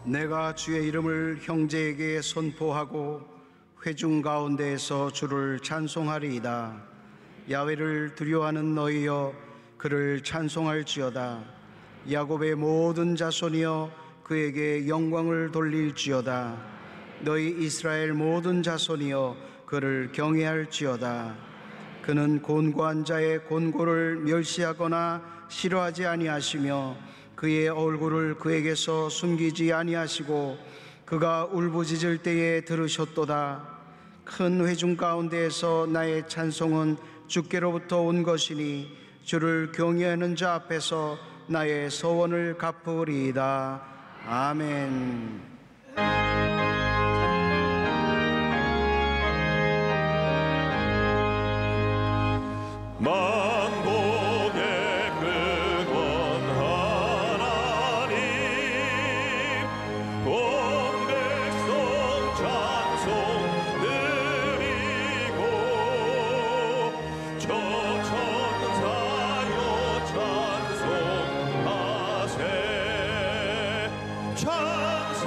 내가 주의 이름을 형제에게 선포하고 회중 가운데에서 주를 찬송하리이다. 야훼를 두려워하는 너희여 그를 찬송할지어다. 야곱의 모든 자손이여 그에게 영광을 돌릴지어다. 너희 이스라엘 모든 자손이여 그를 경외할지어다. 그는 곤고한 자의 곤고를 멸시하거나 싫어하지 아니하시며 그의 얼굴을 그에게서 숨기지 아니하시고 그가 울부짖을 때에 들으셨도다. 큰 회중 가운데에서 나의 찬송은 주께로부터 온 것이니 주를 경외하는 자 앞에서 나의 소원을 갚으리이다. 아멘. 만복의 근원 하나님, 온 백성 찬송 드리고 저 천사여 찬송하세. 찬송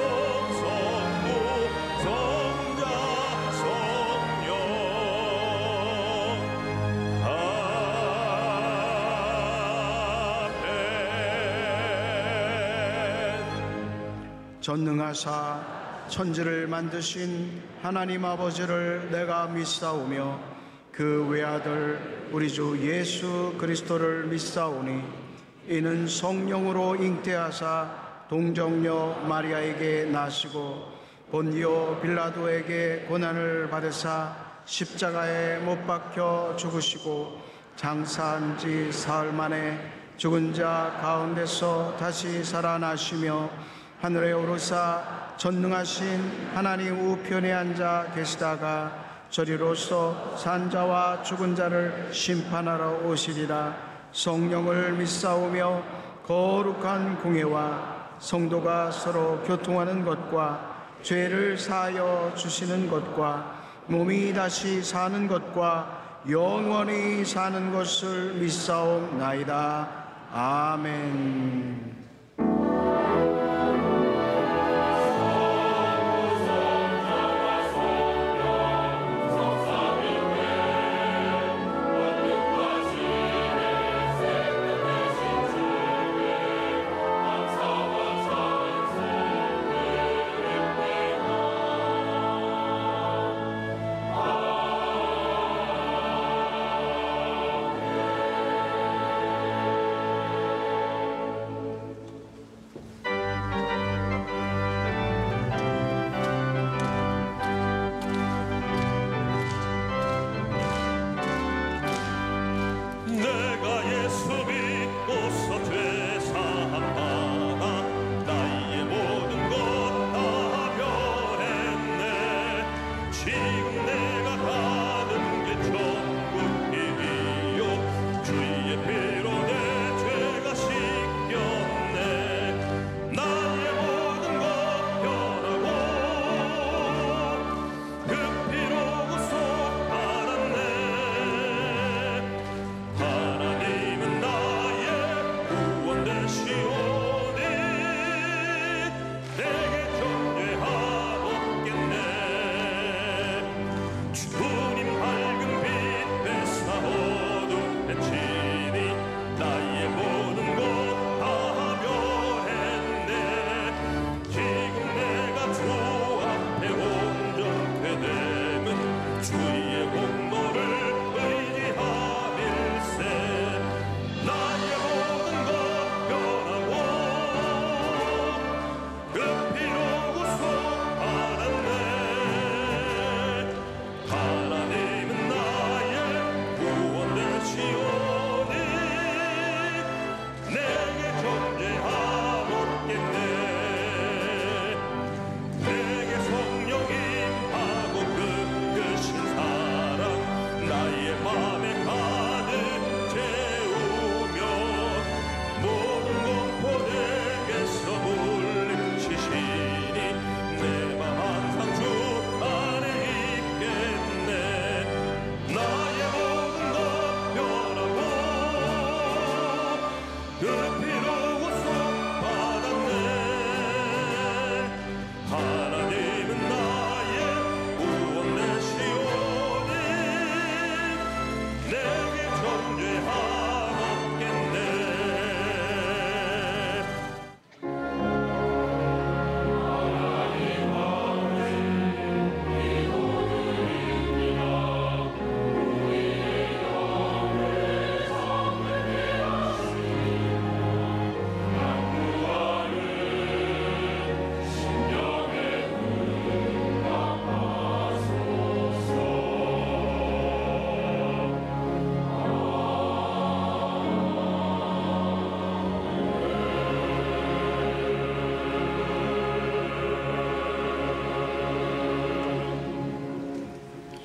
성부 성자 성령 전능하사 천지를 만드신 하나님 아버지를 내가 믿사오며 그 외아들 우리 주 예수 그리스도를 믿사오니 이는 성령으로 잉태하사 동정녀 마리아에게 나시고 본디오 빌라도에게 고난을 받으사 십자가에 못 박혀 죽으시고 장사한 지 사흘 만에 죽은 자 가운데서 다시 살아나시며 하늘에 오르사 전능하신 하나님 우편에 앉아 계시다가 저리로서 산자와 죽은 자를 심판하러 오시리라. 성령을 믿사오며 거룩한 공예와 성도가 서로 교통하는 것과 죄를 사하여 주시는 것과 몸이 다시 사는 것과 영원히 사는 것을 믿사옵나이다. 아멘.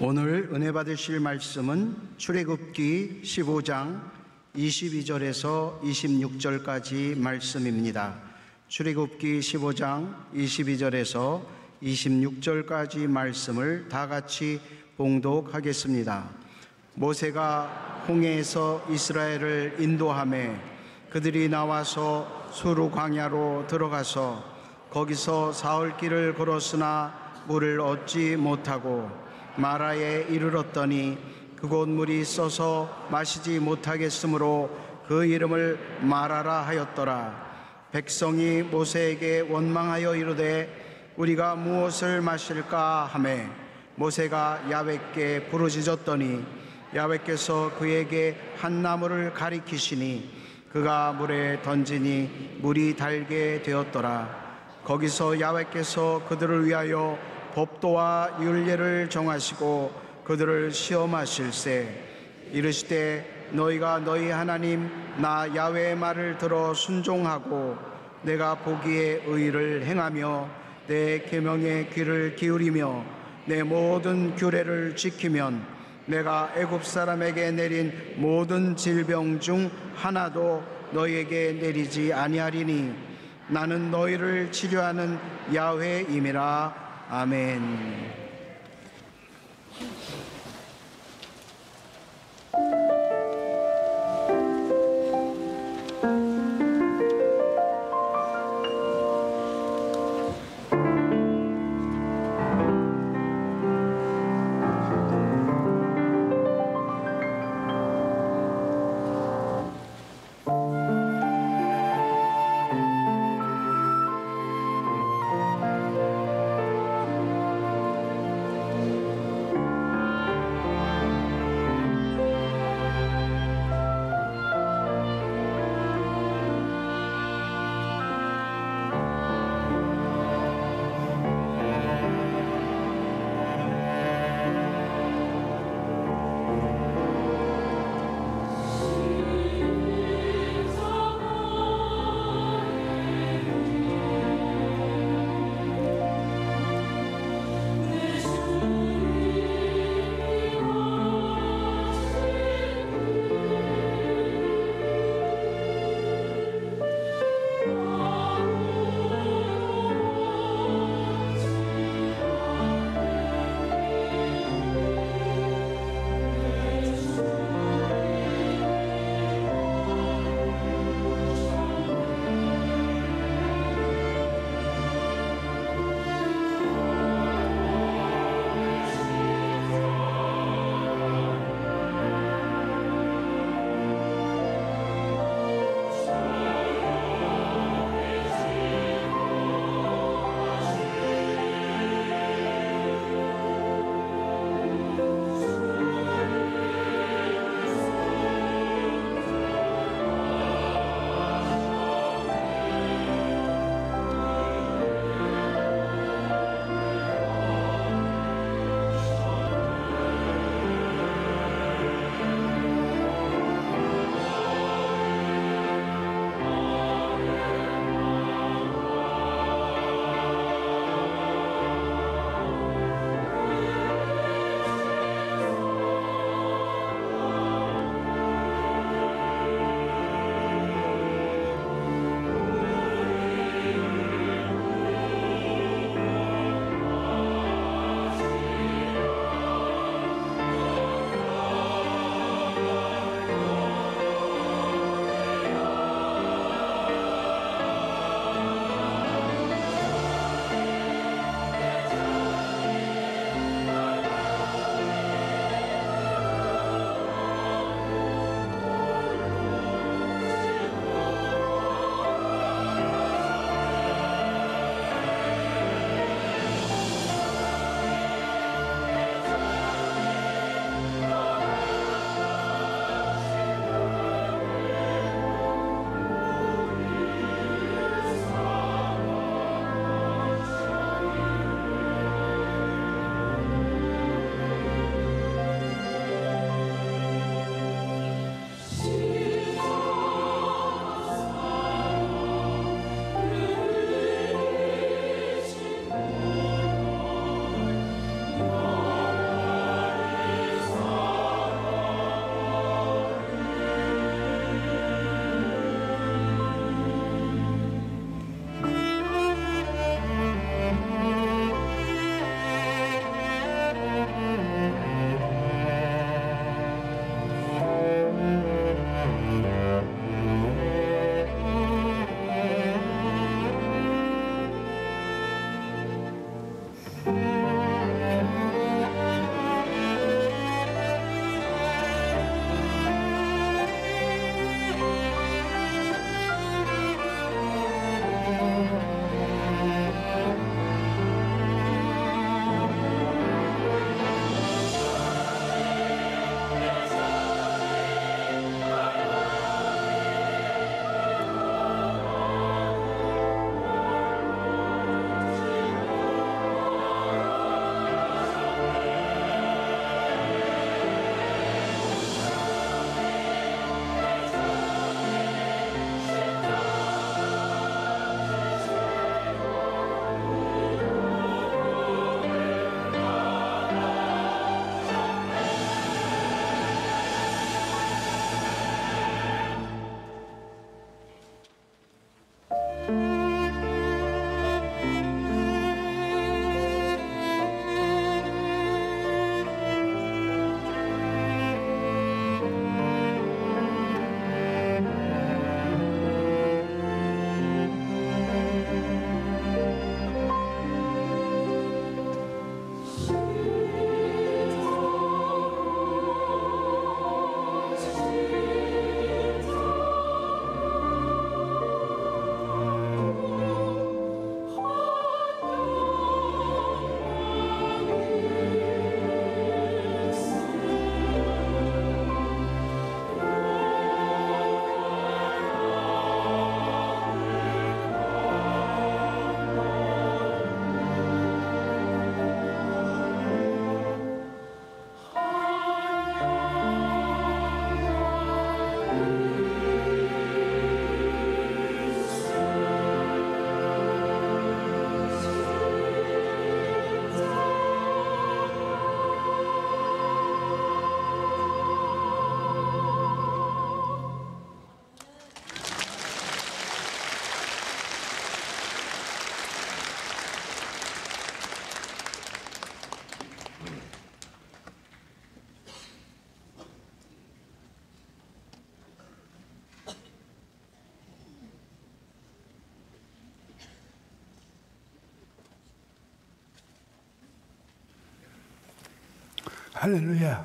오늘 은혜 받으실 말씀은 출애굽기 15장 22절에서 26절까지 말씀입니다. 출애굽기 15장 22절에서 26절까지 말씀을 다 같이 봉독하겠습니다. 모세가 홍해에서 이스라엘을 인도하매 그들이 나와서 수르 광야로 들어가서 거기서 사흘 길을 걸었으나 물을 얻지 못하고 마라에 이르렀더니 그곳 물이 써서 마시지 못하겠으므로 그 이름을 마라라 하였더라. 백성이 모세에게 원망하여 이르되 우리가 무엇을 마실까 하매 모세가 야훼께 부르짖었더니 야훼께서 그에게 한 나무를 가리키시니 그가 물에 던지니 물이 달게 되었더라. 거기서 야훼께서 그들을 위하여 법도와 율례를 정하시고 그들을 시험하실세 이르시되 너희가 너희 하나님 나 야훼의 말을 들어 순종하고 내가 보기에 의를 행하며 내 계명에 귀를 기울이며 내 모든 규례를 지키면 내가 애굽 사람에게 내린 모든 질병 중 하나도 너희에게 내리지 아니하리니 나는 너희를 치료하는 야훼임이라. 아멘. 할렐루야.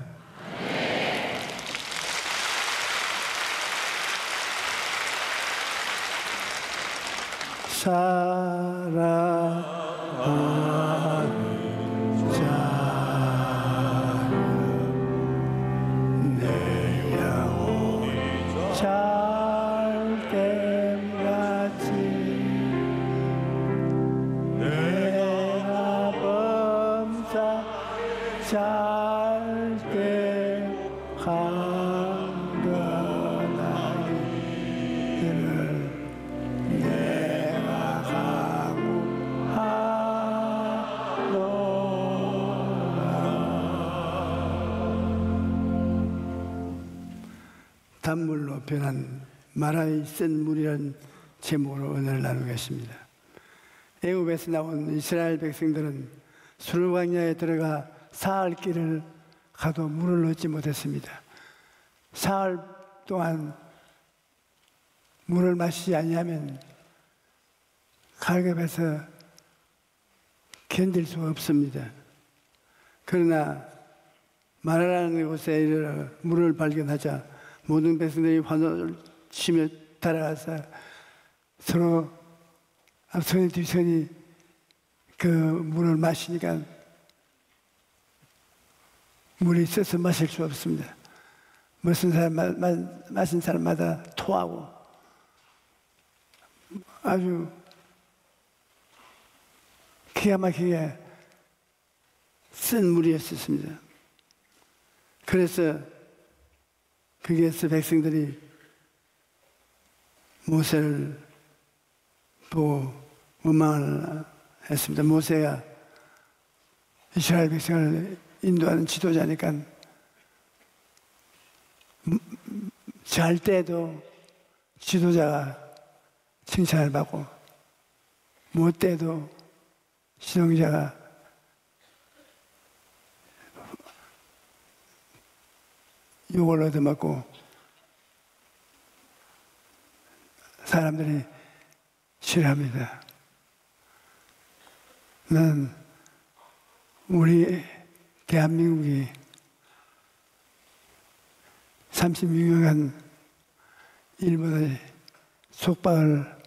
사랑하는 자여 내 영혼 잘됨같이 내가 범사 잘됨 한가나이를 내가 단물로 변한 마라의 쓴 물이라는 제목으로 은혜를 나누겠습니다. 애굽에서 나온 이스라엘 백성들은 수르 광야에 들어가 사흘 길을 가도 물을 얻지 못했습니다. 사흘 동안 물을 마시지 아니하면 갈급해서 견딜 수 없습니다. 그러나 마라라는 곳에 이르러 물을 발견하자 모든 백성들이 환호를 치며 따라가서 서로 앞선이 뒤선이 그 물을 마시니까 물이 있어서 마실 수 없습니다. 무슨 사람 마신 사람마다 토하고 아주 기가 막히게 쓴 물이었습니다. 그래서 거기에서 백성들이 모세를 보고 원망을 했습니다. 모세가 이스라엘 백성을 인도하는 지도자니까 잘 때도 지도자가 칭찬을 받고 못 때도 지도자가 욕을 얻어먹고 사람들이 싫어합니다. 난 우리 대한민국이 36년간 일본의 속박을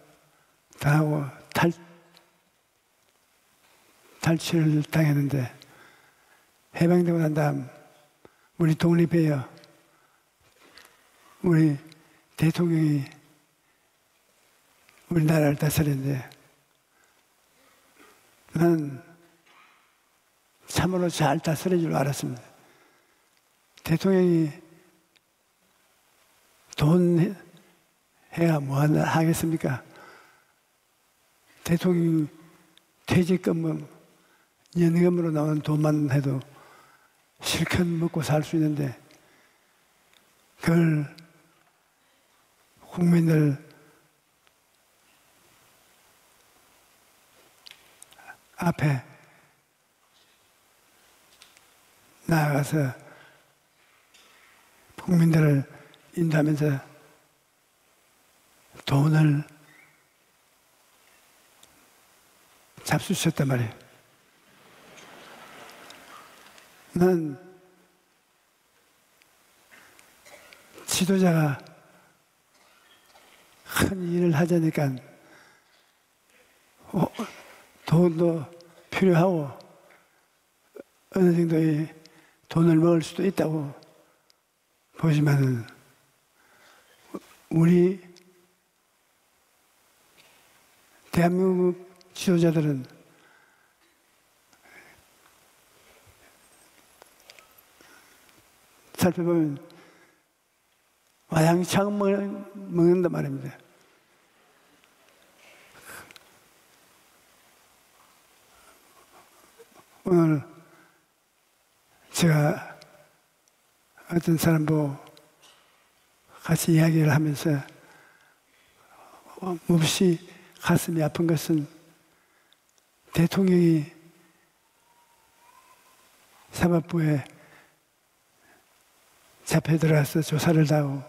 당하고 탈취를 당했는데 해방되고 난 다음 우리 독립해요. 우리 대통령이 우리나라를 다스렸는데 나는 참으로 잘 다스릴 줄 알았습니다. 대통령이 돈 해야 뭐 하겠습니까? 대통령이 퇴직금, 연금으로 나오는 돈만 해도 실컷 먹고 살 수 있는데 그걸 국민들 앞에 나아가서 국민들을 인도하면서 돈을 잡수셨단 말이에요. 난 지도자가 큰 일을 하자니까 돈도 필요하고 어느 정도의 돈을 먹을 수도 있다고 보지만은 우리 대한민국 지도자들은 살펴보면 와양창 먹는단 말입니다. 오늘 제가 어떤 사람 보고 같이 이야기를 하면서 몹시 가슴이 아픈 것은 대통령이 사법부에 잡혀 들어가서 조사를 하고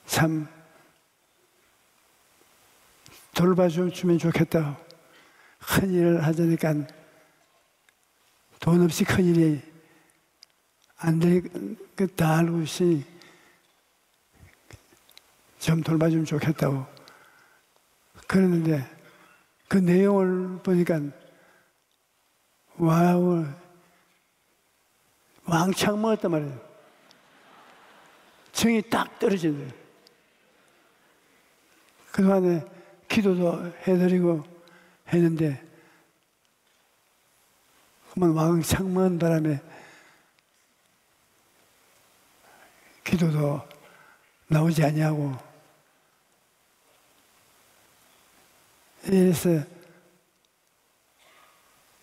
참 돌봐주면 좋겠다고 큰 일을 하자니까 돈 없이 큰 일이 안 될 것 다 알고 있으니 좀 돌봐주면 좋겠다고 그러는데 그 내용을 보니까 와우, 왕창 먹었단 말이에요. 정이 딱 떨어지는 거예요. 그동안에 기도도 해드리고 했는데 그만 왕창 먹은 바람에 기도도 나오지 아니하고 이래서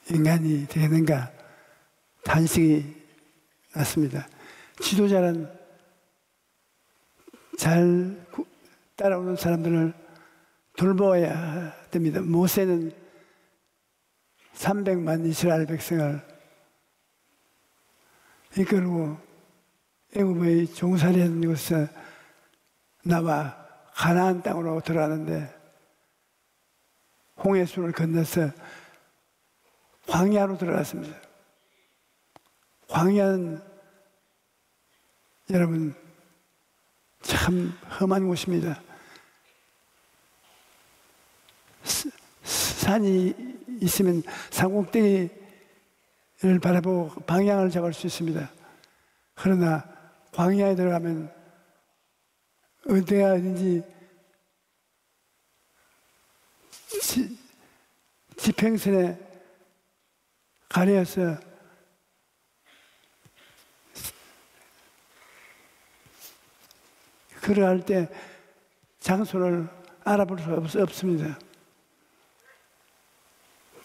인간이 되는가 단식이 났습니다. 지도자는 잘 따라오는 사람들을 돌보아야 됩니다. 모세는 300만 이스라엘 백성을 이끌고 애굽의 종살이하는 곳에서 나와 가나안 땅으로 들어가는데 홍해수를 건너서 광야로 들어갔습니다. 광야는 여러분 참 험한 곳입니다. 산이 있으면 산꼭대기를 바라보고 방향을 잡을 수 있습니다. 그러나 광야에 들어가면 어디가 어딘지 지평선에 가려서 걸어갈 때 장소를 알아볼 수 없습니다.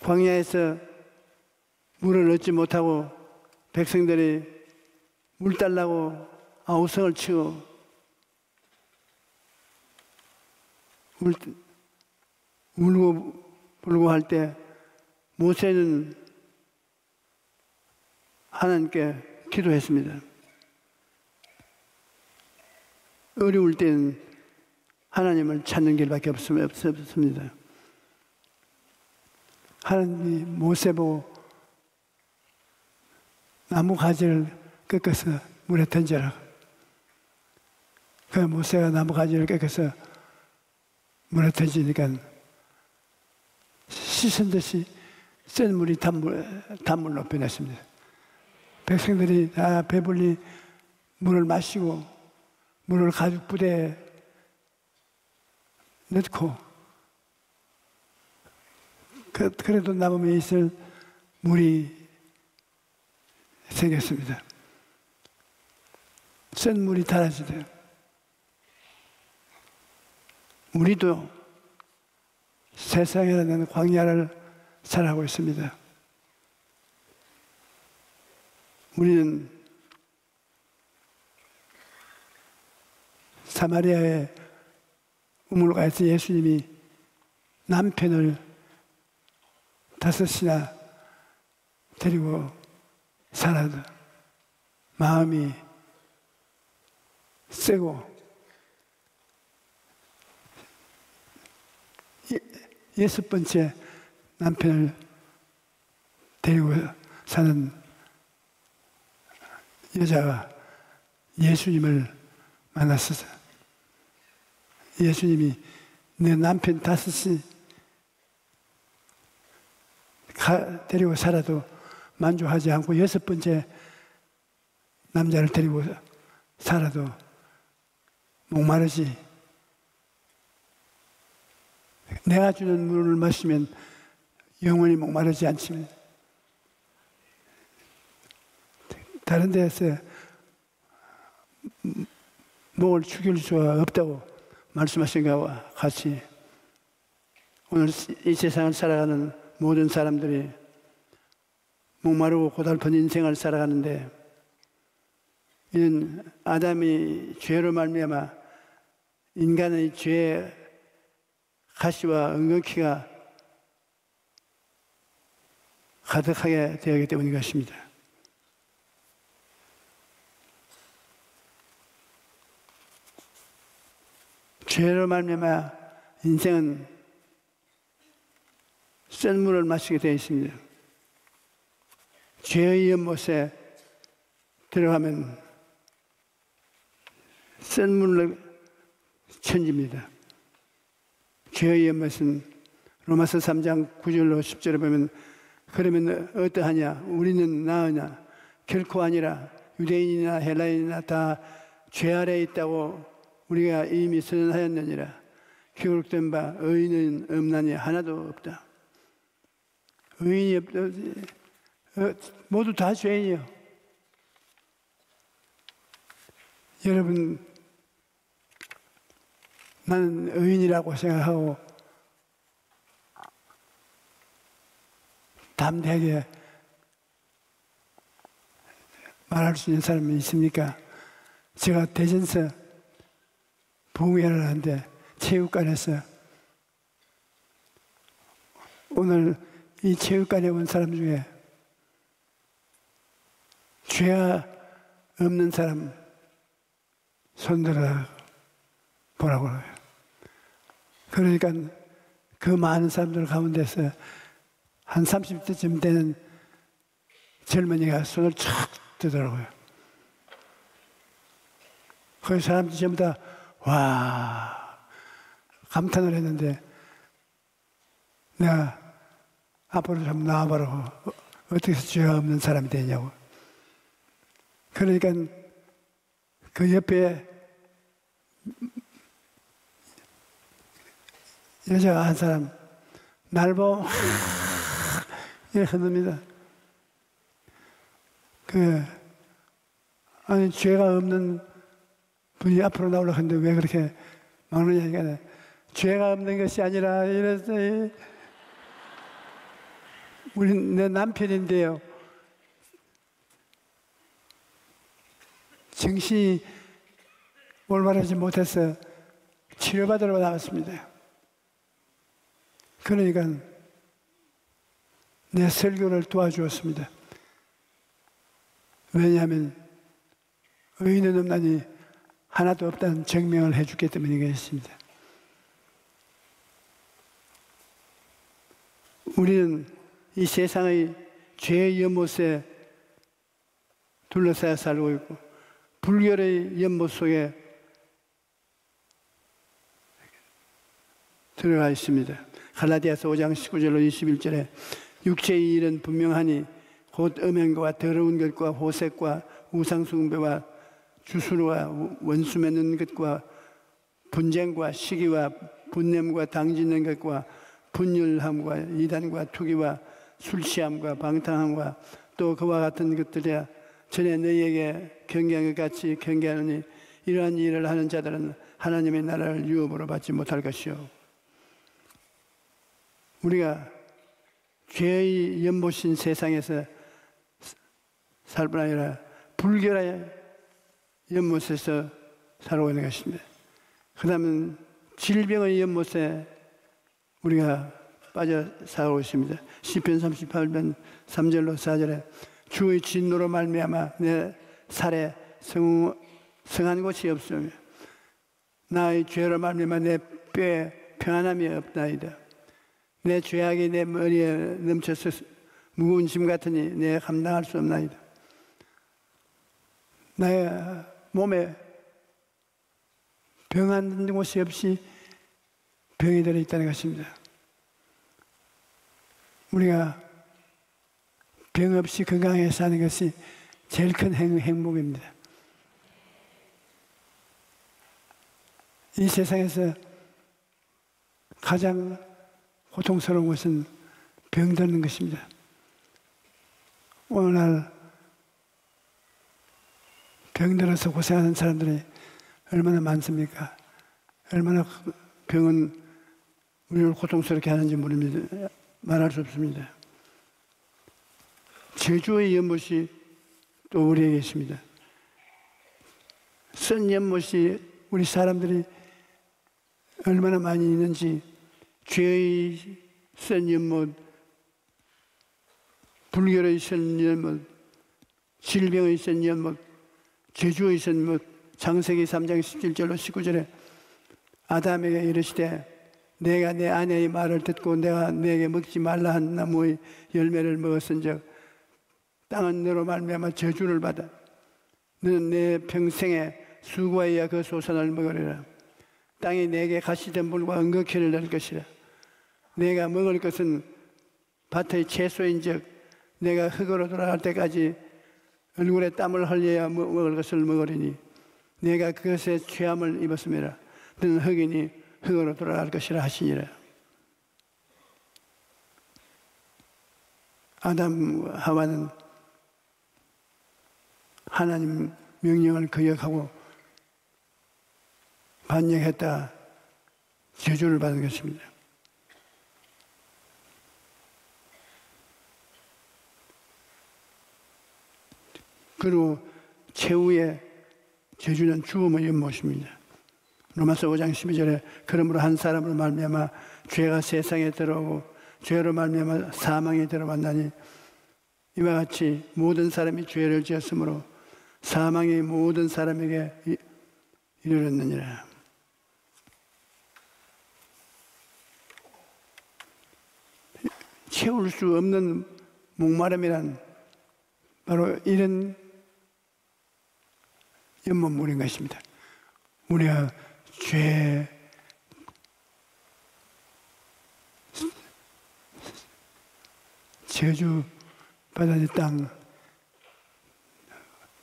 광야에서 물을 얻지 못하고 백성들이 물 달라고 아우성을 치고 울고 불고 할 때 모세는 하나님께 기도했습니다. 어려울 때는 하나님을 찾는 길밖에 없습니다. 하나님이 모세 보고 나무 가지를 꺾어서 물에 던져라. 그 모세가 나무 가지를 꺾어서 물에 던지니까 씻은 듯이 센 물이 단물로 변했습니다. 백성들이 다 배불리 물을 마시고 물을 가죽 부대에 넣고 그래도 남음에 있을 물이 생겼습니다. 센 물이 달아지대요. 우리도 세상이라는 광야를 살아가고 있습니다. 우리는 사마리아에 우물가에서 예수님이 남편을 5이나 데리고 살아도 마음이 세고 여섯 번째 남편을 데리고 사는 여자가 예수님을 만났어요. 예수님이 내 남편 5이 데리고 살아도 만족하지 않고 여섯 번째 남자를 데리고 살아도 목마르지. 내가 주는 물을 마시면 영원히 목마르지 않지만 다른 데서 목을 죽일 수가 없다고 말씀하신 것과 같이 오늘 이 세상을 살아가는 모든 사람들이 목마르고 고달픈 인생을 살아가는데 이는 아담이 죄로 말미암아 인간의 죄의 가시와 은근키가 가득하게 되었기 때문인 것입니다. 죄로 말미암아 인생은 센 물을 마시게 되어 있습니다. 죄의 연못에 들어가면 썰물로 천집니다. 죄의 연못은 로마서 3장 9절로 10절에 보면 그러면 어떠하냐? 우리는 나으냐? 결코 아니라 유대인이나 헬라인이나 다 죄 아래에 있다고 우리가 이미 선언하였느니라. 기록된 바 의인은 없나니 하나도 없다. 의인이 없다. 모두 다 죄인이요. 여러분, 나는 의인이라고 생각하고 담대하게 말할 수 있는 사람이 있습니까? 제가 대전서 봉회를 하는데 체육관에서 오늘 이 체육관에 온 사람 중에 죄가 없는 사람 손들어 보라고 해요. 그러니까 그 많은 사람들 가운데서 한 30대쯤 되는 젊은이가 손을 촥 뜨더라고요. 그 사람들이 전부 다 와 감탄을 했는데 내가 앞으로 좀 나와보라고 어떻게 해서 죄가 없는 사람이 되냐고. 그러니까 그 옆에 여자가 한 사람 날 보면 이렇게 흔듭니다. 아니 죄가 없는 분이 앞으로 나오려고 하는데 왜 그렇게 막느냐. 죄가 없는 것이 아니라 이랬어요. 내 남편인데요. 정신이 올바르지 못해서 치료받으러 나왔습니다. 그러니까 내 설교를 도와주었습니다. 왜냐하면 의인은 없나니 하나도 없다는 증명을 해주기 때문이겠습니다. 우리는 이 세상의 죄의 연못에 둘러싸여 살고 있고 불결의 연못 속에 들어가 있습니다. 갈라디아서 5장 19절로 21절에 육체의 일은 분명하니 곧 음행과 더러운 것과 호색과 우상숭배와 주술과 원수 맺는 것과 분쟁과 시기와 분냄과 당짓는 것과 분열함과 이단과 투기와 술취함과 방탕함과 또 그와 같은 것들이야 전에 너희에게 경계한 것 같이 경계하느니 이러한 일을 하는 자들은 하나님의 나라를 유업으로 받지 못할 것이요. 우리가 죄의 연못인 세상에서 살 뿐 아니라 불결의 연못에서 살아오고 있는 것입니다. 그 다음은 질병의 연못에 우리가 빠져 살아오고 있습니다. 시편 38편 3절로 4절에 주의 진노로 말미암아 내 살에 성한 곳이 없으며 나의 죄로 말미암아 내 뼈에 평안함이 없나이다. 내 죄악이 내 머리에 넘쳐서 무거운 짐 같으니 내가 감당할 수 없나이다. 나의 몸에 병하는 곳이 없이 병이 들어 있다는 것입니다. 우리가 병 없이 건강하게 사는 것이 제일 큰 행복입니다. 이 세상에서 가장 고통스러운 것은 병드는 것입니다. 오늘날 병들어서 고생하는 사람들이 얼마나 많습니까? 얼마나 병은 우리를 고통스럽게 하는지 모릅니다. 말할 수 없습니다. 제주의 연못이 또 우리에게 있습니다. 쓴 연못이 우리 사람들이 얼마나 많이 있는지 죄의 쓴 연못, 불결의 쓴 연못, 질병의 쓴 연못, 제주의 쓴 연못, 창세기 3장 17절로 19절에 아담에게 이르시되 내가 내 아내의 말을 듣고 내가 내게 먹지 말라 한 나무의 열매를 먹었은즉 땅은 너로 말미암아 저주를 받아 너는 내 평생에 수고하여 그 소산을 먹으리라. 땅이 내게 가시덤불과 은거키를 낼 것이라. 내가 먹을 것은 밭의 채소인즉 내가 흙으로 돌아갈 때까지 얼굴에 땀을 흘려야 먹을 것을 먹으리니 내가 그것에 취함을 입었음이라. 너는 흙이니 흙으로 돌아갈 것이라 하시니라. 아담과 하와는 하나님 명령을 거역하고 반역했다 저주를 받은 것입니다. 그리고 최후의 저주는 죽음의 연못입니다. 로마서 5장 12절에 그러므로 한 사람으로 말미암아 죄가 세상에 들어오고 죄로 말미암아 사망에 들어왔나니 이와 같이 모든 사람이 죄를 지었으므로 사망이 모든 사람에게 이르렀느니라. 채울 수 없는 목마름이란 바로 이런 연못물인 것입니다. 우리가 죄, 저주 받은 땅,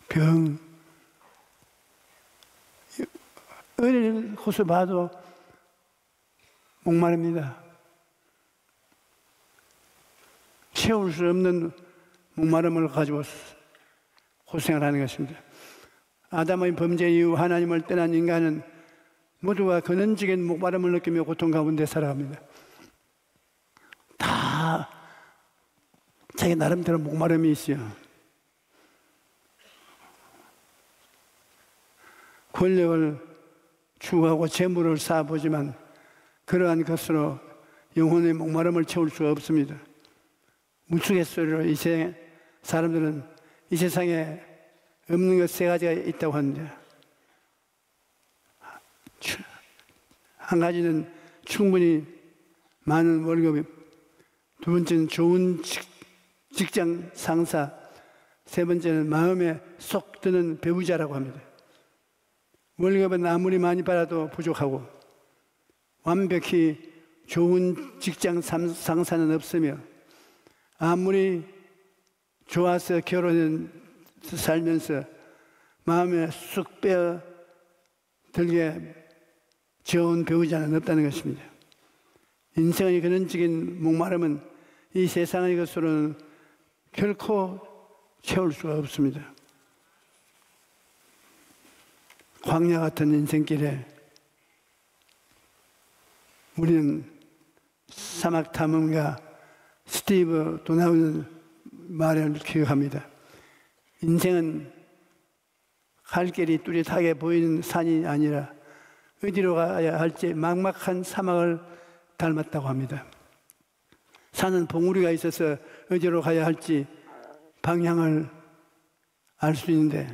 병, 어느 곳을 봐도 목마릅니다. 채울 수 없는 목마름을 가지고 고생을 하는 것입니다. 아담의 범죄 이후 하나님을 떠난 인간은 모두가 근원적인 목마름을 느끼며 고통 가운데 살아갑니다. 다 자기 나름대로 목마름이 있어요. 권력을 추구하고 재물을 쌓아보지만 그러한 것으로 영혼의 목마름을 채울 수가 없습니다. 우스갯소리로 이 사람들은 이 세상에 없는 것 세 가지가 있다고 하는데, 한 가지는 충분히 많은 월급이, 두 번째는 좋은 직장 상사, 세 번째는 마음에 쏙 드는 배우자라고 합니다. 월급은 아무리 많이 받아도 부족하고 완벽히 좋은 직장 상사는 없으며 아무리 좋아서 결혼해서 살면서 마음에 쑥 빼어 들게 좋은 배우자는 없다는 것입니다. 인생의 근원적인 목마름은 이 세상의 것으로는 결코 채울 수가 없습니다. 광야 같은 인생길에 우리는 사막 탐험가 스티브 도나우의 말을 기억합니다. 인생은 갈 길이 뚜렷하게 보이는 산이 아니라 어디로 가야 할지 막막한 사막을 닮았다고 합니다. 산은 봉우리가 있어서 어디로 가야 할지 방향을 알 수 있는데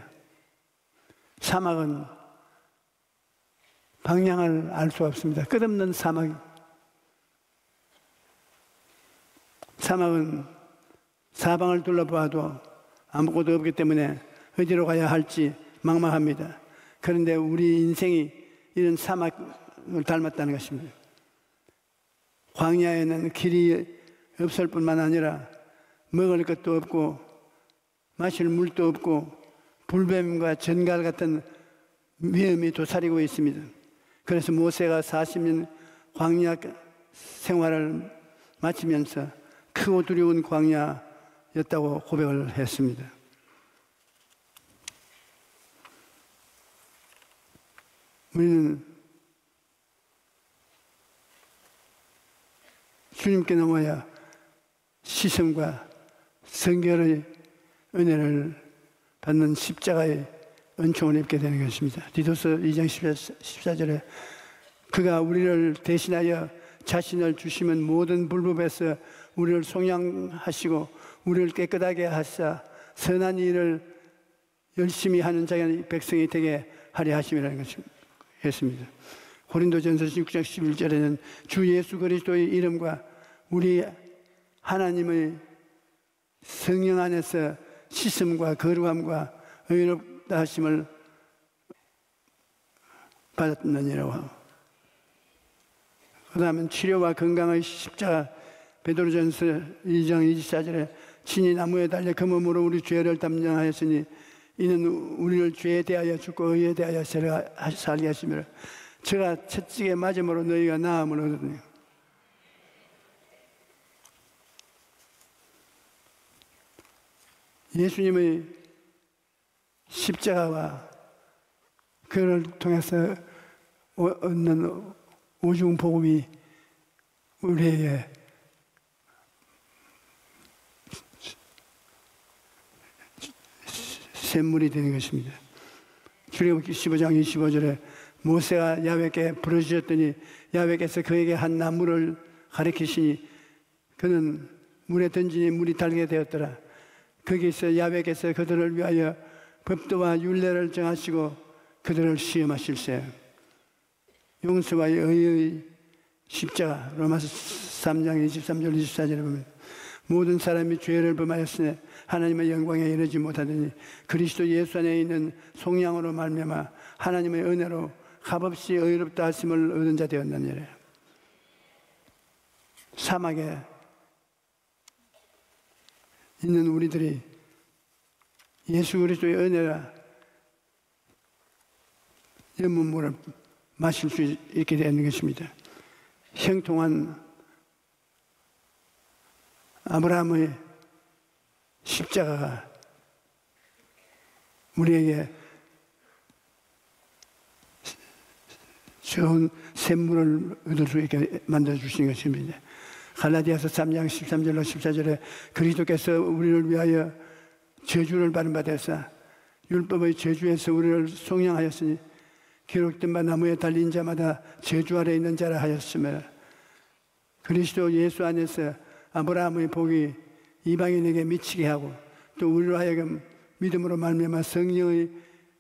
사막은 방향을 알 수 없습니다. 끝없는 사막은 사방을 둘러봐도 아무것도 없기 때문에 어디로 가야 할지 막막합니다. 그런데 우리 인생이 이런 사막을 닮았다는 것입니다. 광야에는 길이 없을 뿐만 아니라 먹을 것도 없고 마실 물도 없고 불뱀과 전갈 같은 위험이 도사리고 있습니다. 그래서 모세가 40년 광야 생활을 마치면서 크고 두려운 광야였다고 고백을 했습니다. 우리는 주님께 넘어야 시험과 성결의 은혜를 받는 십자가의 은총을 입게 되는 것입니다. 디도서 2장 14절에 그가 우리를 대신하여 자신을 주시면 모든 불법에서 우리를 속량하시고 우리를 깨끗하게 하사 선한 일을 열심히 하는 자기 백성이 되게 하려 하심이라는 것입니다. 했습니다. 고린도전서 6장 11절에는 주 예수 그리스도의 이름과 우리 하나님의 성령 안에서 씻음과 거룩함과 의롭다 하심을 받았느니라고 하고, 그 다음에 치료와 건강의 십자가, 베드로전서 2장 24절에 친히 나무에 달려 검음으로 우리 죄를 담당하였으니 이는 우리를 죄에 대하여 죽고 의에 대하여 살게 하시며 제가 채찍에 맞음으로 너희가 나음을 얻으니. 예수님의 십자가와 그를 통해서 얻는 오중 복음이 우리에게 샘물이 되는 것입니다. 출애굽기 15장 25절에 모세가 야훼께 부르짖었더니 야훼께서 그에게 한 나무를 가리키시니 그는 물에 던지니 물이 달게 되었더라. 거기서 야훼께서 그들을 위하여 법도와 율례를 정하시고 그들을 시험하실세. 용서와 의의 십자가, 로마서 3장 23절 24절에 보면 모든 사람이 죄를 범하였으니 하나님의 영광에 이르지 못하더니 그리스도 예수 안에 있는 속량으로 말미암아 하나님의 은혜로 값없이 의롭다 하심을 얻은 자 되었느니라. 사막에 있는 우리들이 예수 그리스도의 은혜라 연문물을 마실 수 있게 되는 것입니다. 형통한 아브라함의 십자가가 우리에게 좋은 샘물을 얻을 수 있게 만들어주시는 것입니다. 갈라디아서 3장 13절로 14절에 그리스도께서 우리를 위하여 저주를 받은 바 되사 율법의 저주에서 우리를 속량하였으니 기록된 바 나무에 달린 자마다 저주 아래 있는 자라 하였으며 그리스도 예수 안에서 아브라함의 복이 이방인에게 미치게 하고 또 우리로 하여금 믿음으로 말미암아 성령의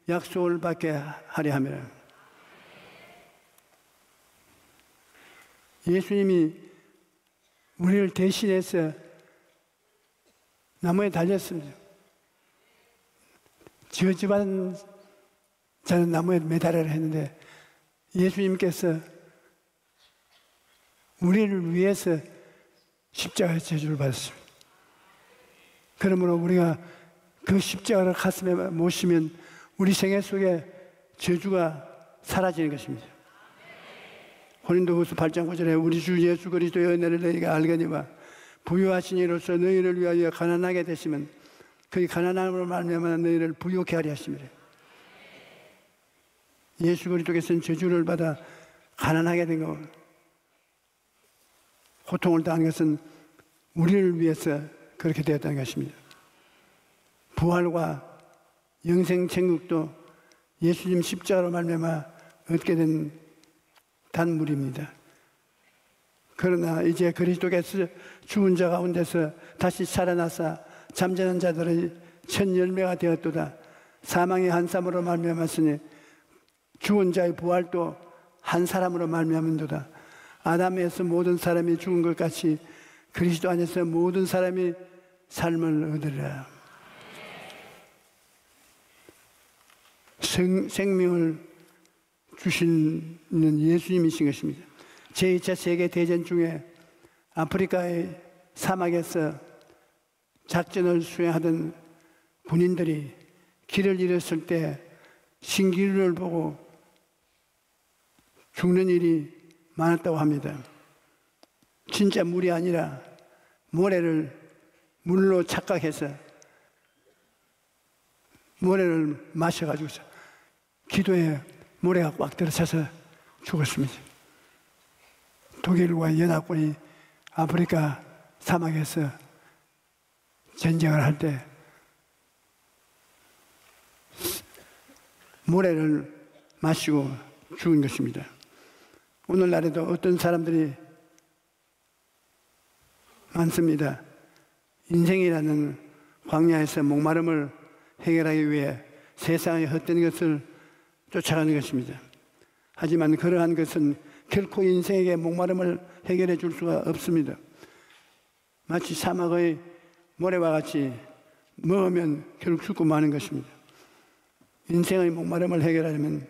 약속을 받게 하려 함이라. 예수님이 우리를 대신해서 나무에 달렸습니다. 저주받은 자는 나무에 매달으라 했는데 예수님께서 우리를 위해서 십자가의 저주를 받았습니다. 그러므로 우리가 그 십자가를 가슴에 모시면 우리 생애 속에 저주가 사라지는 것입니다. 고린도후서 8장 9절에 우리 주 예수 그리스도의 은혜를 너희가 알거니와 부유하신 이로써 너희를 위하여 가난하게 되시면 그 가난함으로 말미암아 너희를 부유케 하려 하심이라. 예수 그리스도께서는 저주를 받아 가난하게 된 것, 고통을 당한 것은 우리를 위해서 그렇게 되었다는 것입니다. 부활과 영생 천국도 예수님 십자가로 말미암아 얻게 된 단물입니다. 그러나 이제 그리스도께서 죽은 자 가운데서 다시 살아나사 잠자는 자들의 첫 열매가 되었도다. 사망의 한 사람으로 말미암았으니 죽은 자의 부활도 한 사람으로 말미암은도다. 아담에서 모든 사람이 죽은 것 같이 그리스도 안에서 모든 사람이 삶을 얻으리라. 생명을 주시는 예수님이신 것입니다. 제2차 세계대전 중에 아프리카의 사막에서 작전을 수행하던 군인들이 길을 잃었을 때 신기루를 보고 죽는 일이 많았다고 합니다. 진짜 물이 아니라 모래를 물로 착각해서 모래를 마셔가지고서 기도에 모래가 꽉 들어차서 죽었습니다. 독일과 연합군이 아프리카 사막에서 전쟁을 할 때 모래를 마시고 죽은 것입니다. 오늘날에도 어떤 사람들이 많습니다. 인생이라는 광야에서 목마름을 해결하기 위해 세상의 헛된 것을 쫓아가는 것입니다. 하지만 그러한 것은 결코 인생에게 목마름을 해결해 줄 수가 없습니다. 마치 사막의 모래와 같이 먹으면 결국 죽고 마는 것입니다. 인생의 목마름을 해결하려면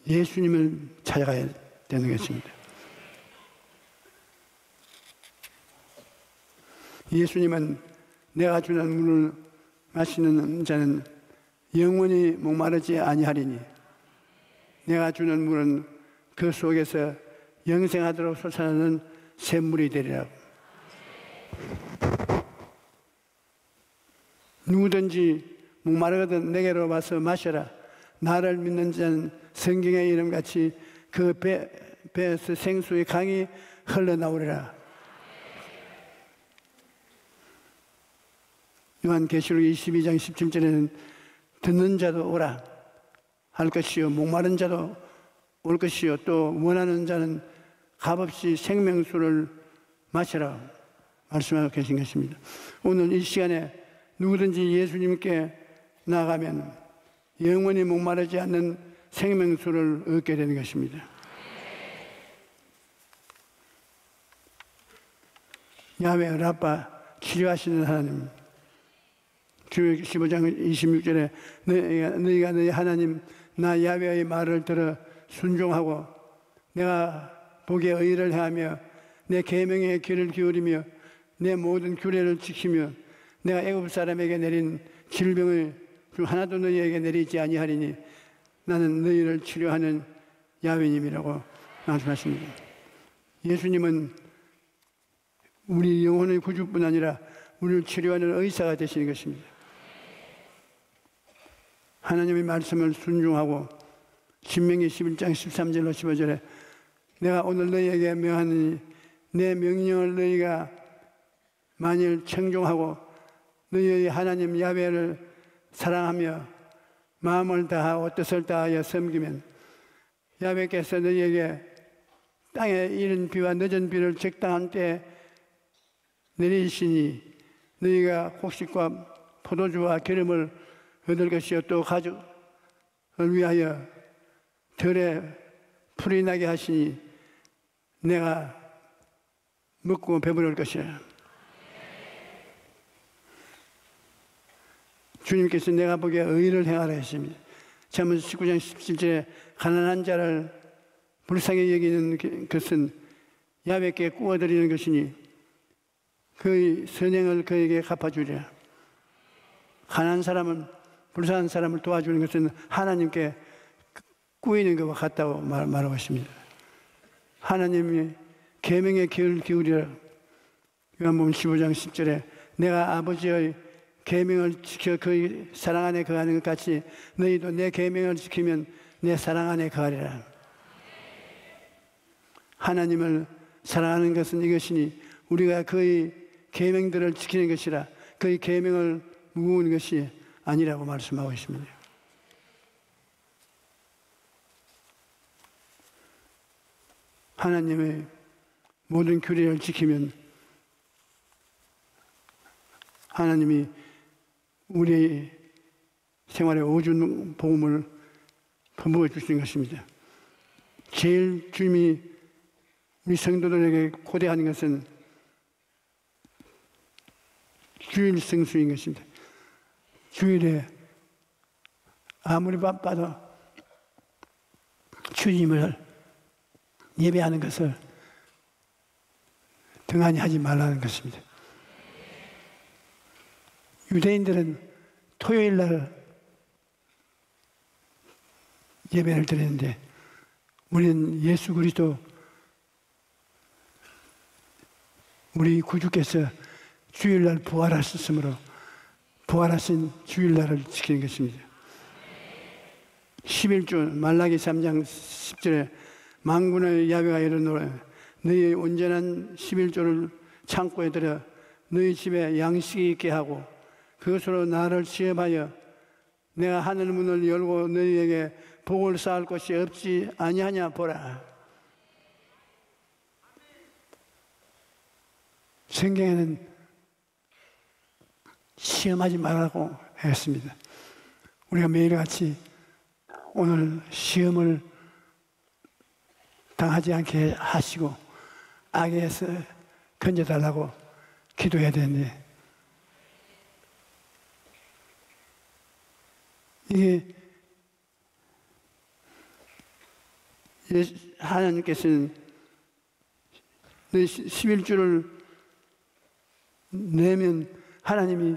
예수님을 찾아가야 되는 것입니다. 예수님은 내가 주는 물을 마시는 자는 영원히 목마르지 아니하리니 내가 주는 물은 그 속에서 영생하도록 솟아나는 샘물이 되리라고. 누구든지 목마르거든 내게로 와서 마셔라. 나를 믿는 자는 성경의 이름같이 그 배에서 생수의 강이 흘러나오리라. 요한계시록 22장 17절에는 듣는 자도 오라 할 것이요 목마른 자도 올 것이요 또 원하는 자는 값없이 생명수를 마시라 말씀하고 계신 것입니다. 오늘 이 시간에 누구든지 예수님께 나아가면 영원히 목마르지 않는 생명수를 얻게 되는 것입니다. 야훼 라파 치료하시는 하나님, 주의 15장 26절에 너희가 너희 하나님 나 야훼의 말을 들어 순종하고 내가 보기에 의를 행하며 내 계명에 귀를 기울이며 내 모든 규례를 지키며 내가 애굽 사람에게 내린 질병을 중 하나도 너희에게 내리지 아니하리니 나는 너희를 치료하는 야훼님이라고 말씀하십니다. 예수님은 우리 영혼의 구주뿐 아니라 우리를 치료하는 의사가 되시는 것입니다. 하나님의 말씀을 순종하고 신명기 11장 13절로 15절에 내가 오늘 너희에게 명하니 내 명령을 너희가 만일 청종하고 너희의 하나님 야훼를 사랑하며 마음을 다하고 뜻을 다하여 섬기면 야훼께서 너희에게 땅에 이른 비와 늦은 비를 적당한 때에 내리시니 너희가 곡식과 포도주와 기름을 얻을 것이요 또 가죽을 위하여 들에 풀이 나게 하시니 내가 먹고 배부를 것이라. 주님께서 내가 보기에 의를 행하라 하십니다. 잠언 19장 17절에 가난한 자를 불쌍히 여기는 것은 야훼께 구워드리는 것이니 그의 선행을 그에게 갚아주리라. 가난한 사람은 불쌍한 사람을 도와주는 것은 하나님께 꾸이는 것과 같다고 말하고 있습니다. 하나님이 계명에 귀를 기울이라. 요한복음 15장 10절에 내가 아버지의 계명을 지켜 그의 사랑 안에 거하는 것 같이 너희도 내 계명을 지키면 내 사랑 안에 거하리라. 하나님을 사랑하는 것은 이것이니 우리가 그의 계명들을 지키는 것이라. 그의 계명을 무거운 것이 아니라고 말씀하고 있습니다. 하나님의 모든 규례를 지키면 하나님이 우리 생활에 오준 복음을 부어 주시는 것입니다. 제일 주님이 우리 성도들에게 고대하는 것은 주일 성수인 것입니다. 주일에 아무리 바빠도 주님을 예배하는 것을 등한히 하지 말라는 것입니다. 유대인들은 토요일 날 예배를 드리는데 우리는 예수 그리스도 우리 구주께서 주일날 부활하셨으므로 부활하신 주일날을 지키는 것입니다. 11조 말라기 3장 10절에 만군의 야훼가 이르노라 너희의 온전한 11조를 창고에 들여 너희 집에 양식이 있게 하고 그것으로 나를 시험하여 내가 하늘 문을 열고 너희에게 복을 쌓을 것이 없지 아니하냐 보라. 성경에는 시험하지 말라고 했습니다. 우리가 매일같이 오늘 시험을 당하지 않게 하시고 악에서 건져달라고 기도해야 되는데 이게 하나님께서는 내 11조를 내면 하나님이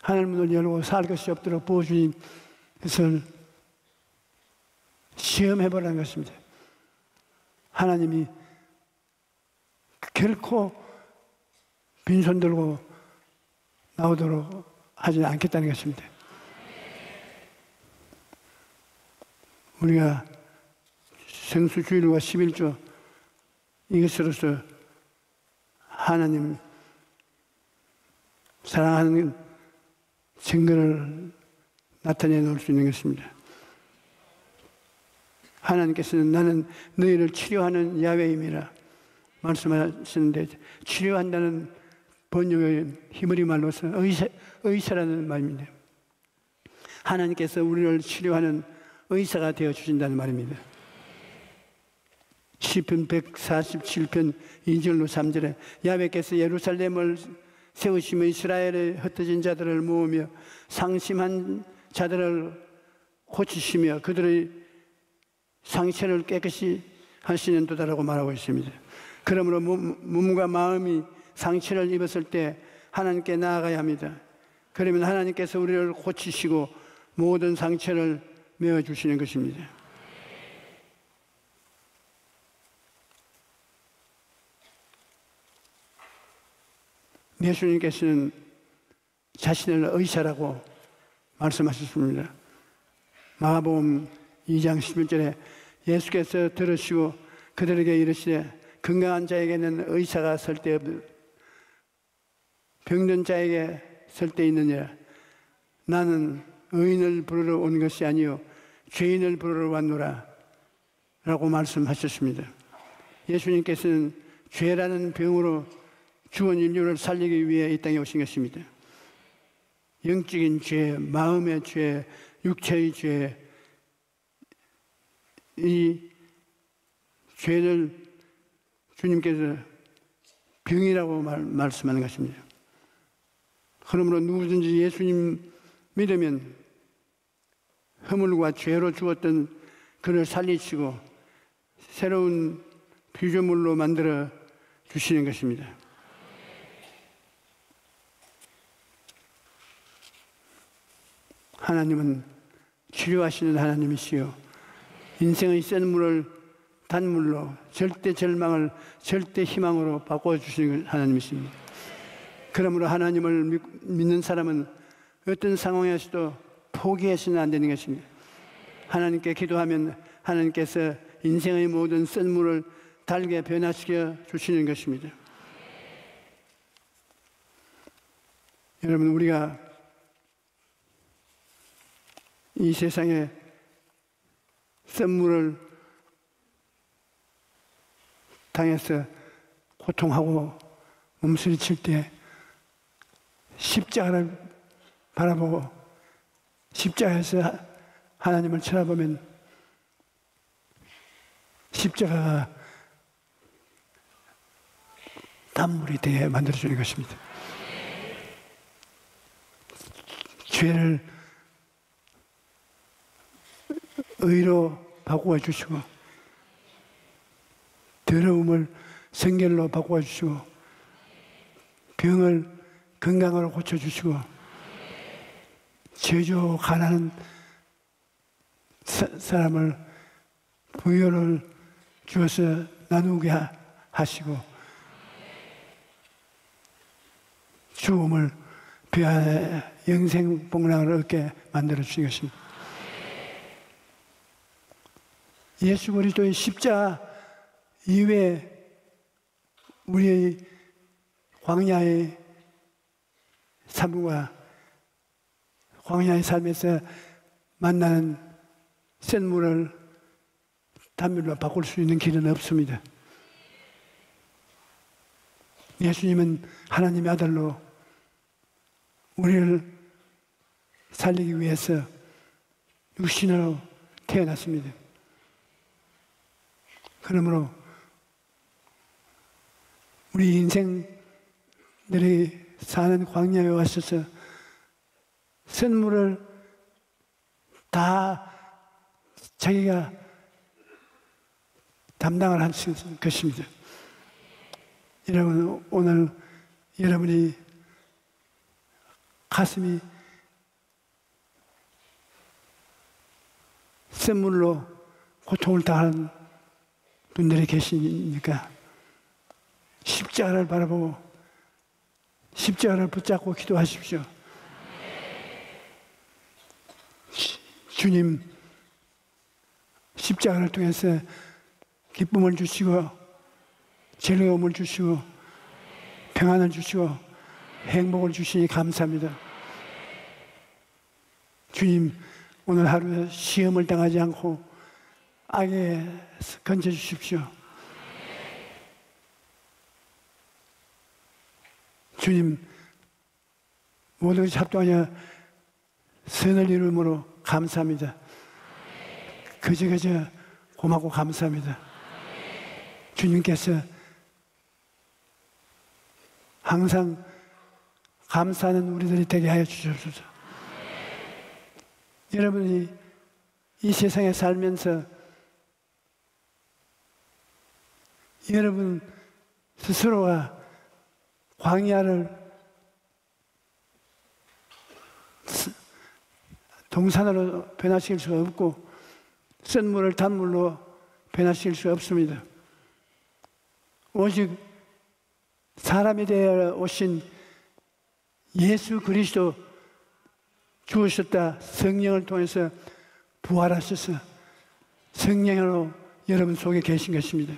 하늘 문을 열고 살 것이 없도록 부어주신 것을 시험해보라는 것입니다. 하나님이 결코 빈손 들고 나오도록 하지 않겠다는 것입니다. 우리가 생수주일과 11조 이것으로서 하나님 사랑하는 증거를 나타내 놓을 수 있는 것입니다. 하나님께서는 나는 너희를 치료하는 야훼임이라 말씀하시는데, 치료한다는 번역의 히브리 말로서 의사라는 말입니다. 하나님께서 우리를 치료하는 의사가 되어 주신다는 말입니다. 시편 147편 2절로 3절에 야훼께서 예루살렘을 세우시며 이스라엘의 흩어진 자들을 모으며 상심한 자들을 고치시며 그들의 상처를 깨끗이 하시는 도다라고 말하고 있습니다. 그러므로 몸과 마음이 상처를 입었을 때 하나님께 나아가야 합니다. 그러면 하나님께서 우리를 고치시고 모든 상처를 메워주시는 것입니다. 예수님께서는 자신을 의사라고 말씀하셨습니다. 마가복음 2장 11절에 예수께서 들으시고 그들에게 이르시되 건강한 자에게는 의사가 설데 병든 자에게 설데 있느니라. 나는 의인을 부르러 온 것이 아니요 죄인을 부르러 왔노라 라고 말씀하셨습니다. 예수님께서는 죄라는 병으로 죽은 인류를 살리기 위해 이 땅에 오신 것입니다. 영적인 죄, 마음의 죄, 육체의 죄, 이 죄를 주님께서 병이라고 말씀하는 것입니다. 그러므로 누구든지 예수님 믿으면 허물과 죄로 죽었던 그를 살리시고 새로운 피조물로 만들어 주시는 것입니다. 하나님은 치료하시는 하나님이시요 인생의 센 물을 단물로 절대 절망을 절대 희망으로 바꿔주시는 하나님이십니다. 그러므로 하나님을 믿는 사람은 어떤 상황에서도 포기해서는 안 되는 것입니다. 하나님께 기도하면 하나님께서 인생의 모든 센 물을 달게 변화시켜 주시는 것입니다. 여러분, 우리가 이 세상에 썸물을 당해서 고통하고 몸부림칠 때 십자가를 바라보고 십자가에서 하나님을 쳐다보면 십자가가 단물이 되게 만들어주는 것입니다. 죄를 의로 바꾸어 주시고 더러움을 성결로 바꾸어 주시고 병을 건강으로 고쳐주시고 제조 가난한 사람을 부여를 주어서 나누게 하시고 죽음을 피하여 영생 복락을 얻게 만들어 주신 것입니다. 예수 그리스도의 십자가 이외에 우리의 광야의 삶과 광야의 삶에서 만나는 센 물을 단물로 바꿀 수 있는 길은 없습니다. 예수님은 하나님의 아들로 우리를 살리기 위해서 육신으로 태어났습니다. 그러므로 우리 인생들이 사는 광야에 와셔서 선물을 다 자기가 담당을 할 것입니다. 여러분, 오늘 여러분이 가슴이 선물로 고통을 당하는 분들이 계시니까 십자가를 바라보고 십자가를 붙잡고 기도하십시오. 주님, 십자가를 통해서 기쁨을 주시고 즐거움을 주시고 평안을 주시고 행복을 주시니 감사합니다. 주님, 오늘 하루에 시험을 당하지 않고 악에서 건져주십시오. 주님, 모든 것이 합동하여 선을 이루므로 감사합니다. 그저 고맙고 감사합니다. 주님께서 항상 감사하는 우리들이 되게 하여 주시옵소서. 여러분이 이 세상에 살면서 여러분 스스로가 광야를 동산으로 변화시킬 수가 없고 쓴물을 단물로 변화시킬 수 없습니다. 오직 사람이 되어 오신 예수 그리스도 주오셨다 성령을 통해서 부활하셔서 성령으로 여러분 속에 계신 것입니다.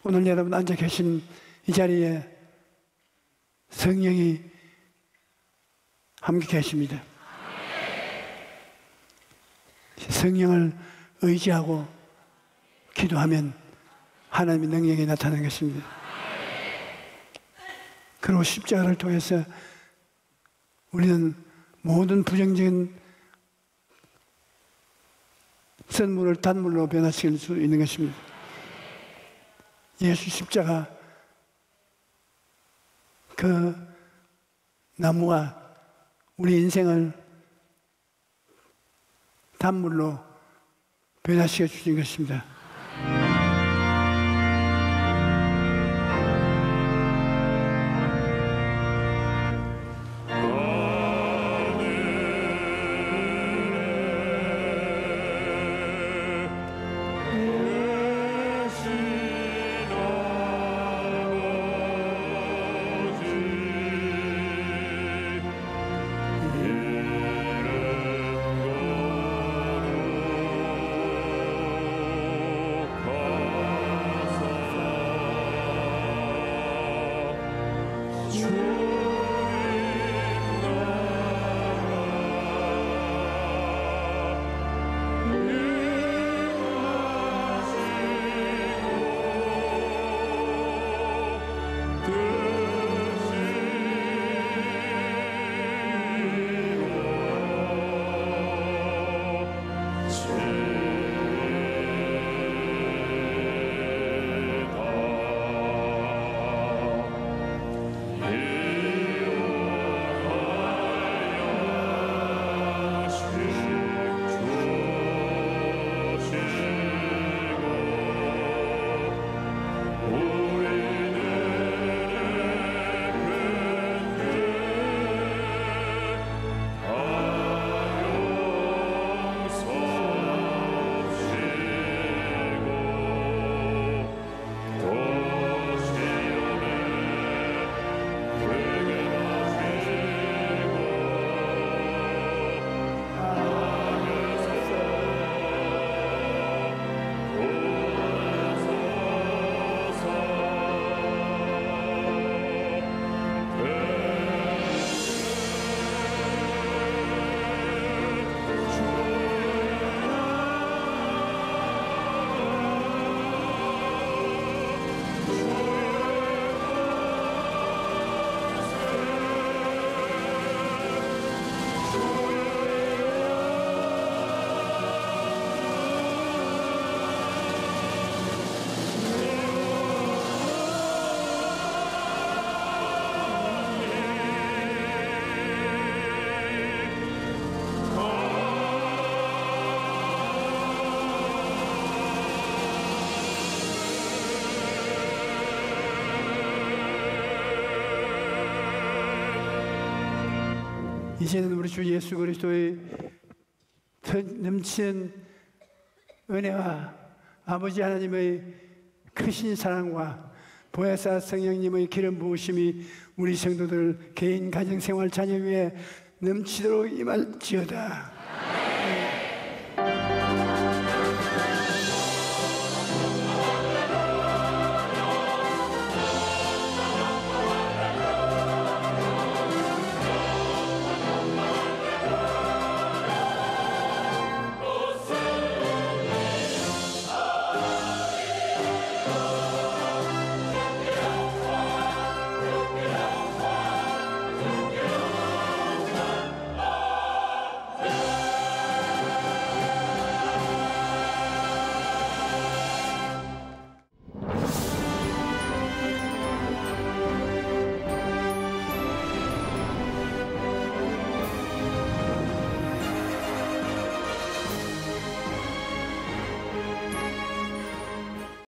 오늘 여러분 앉아 계신 이 자리에 성령이 함께 계십니다. 성령을 의지하고 기도하면 하나님의 능력이 나타나는 것입니다. 그리고 십자가를 통해서 우리는 모든 부정적인 선물을 단물로 변화시킬 수 있는 것입니다. 예수 십자가 그 나무가 우리 인생을 단물로 변화시켜 주신 것입니다. 이제는 우리 주 예수 그리스도의 넘치는 은혜와 아버지 하나님의 크신 사랑과 보혜사 성령님의 기름 부으심이 우리 성도들 개인 가정생활 자녀 위에 넘치도록 임할지어다.